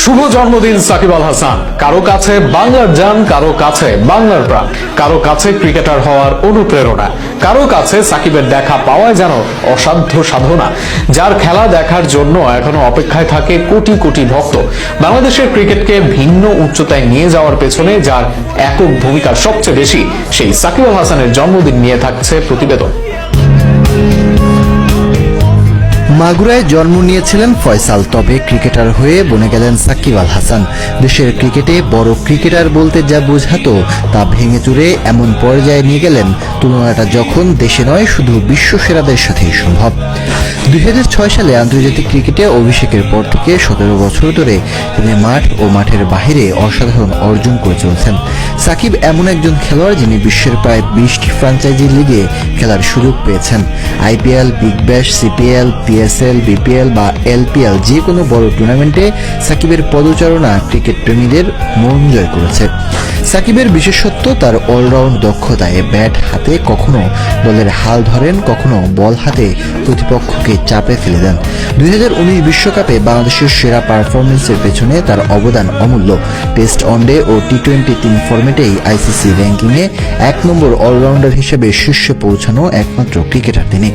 শুভ জন্মদিন সাকিব আল হাসান। কারো কাছে বাংলার জান, কারো কাছে বাংলার প্রাণ, কারো কাছে ক্রিকেটার হওয়ার অনুপ্রেরণা, কারো কাছে সাকিবের দেখা পাওয়া যেন অসাধ্য সাধনা। যার খেলা দেখার জন্য এখনো অপেক্ষায় থাকে কোটি কোটি ভক্ত। বাংলাদেশের ক্রিকেটকে ভিন্ন উচ্চতায় নিয়ে যাওয়ার পেছনে যার একক ভূমিকা সবচেয়ে বেশি, সেই সাকিব আল হাসানের জন্মদিন নিয়ে থাকছে প্রতিবেদন। মাগুরায় জন্ম নিয়েছিলেন ফয়সাল, তবে ক্রিকেটার হয়ে বনে গেলেন সাকিব আল হাসান। দেশের ক্রিকেটে বড় ক্রিকেটার বলতে যা বোঝাতো তা ভেঙে চুরে এমন পর্যায়ে নিয়ে গেলেন, তুলনাটা যখন দেশে নয় শুধু বিশ্ব সেরাদের সাথেই সম্ভব। 2006 সালে আন্তর্জাতিক ক্রিকেটে অভিষেকের পর থেকে 17 বছর ধরে তিনি মাঠ ও মাঠের বাহিরে অসাধারণ অর্জন করে চলছেন। সাকিব এমন একজন খেলোয়াড় যিনি বিশ্বের প্রায় 20টি ফ্র্যাঞ্চাইজি লিগে খেলার সুযোগ পেয়েছেন। IPL, Big Bash, CPL, PSL, BPL বা এলপিএল যে কোনো বড় টুর্নামেন্টে সাকিবের পদচারণা ক্রিকেট প্রেমীদের মন জয় করেছে। সাকিবের বিশেষত্ব তার অলরাউন্ড দক্ষতায়। ব্যাট হাতে কখনো দলের হাল ধরেন, কখনো বল হাতে প্রতিপক্ষকে চাপে ফেলে দেন। 2019 বিশ্বকাপে বাংলাদেশের সেরা পারফরমেন্সের পেছনে তার অবদান অমূল্য। টেস্ট, ওয়ানডে ও টি-20 তিন ফরম্যাটেই আইসিসি র্যাঙ্কিংয়ে 1 নম্বর অলরাউন্ডার হিসেবে শীর্ষে পৌঁছানো একমাত্র ক্রিকেটার তিনি।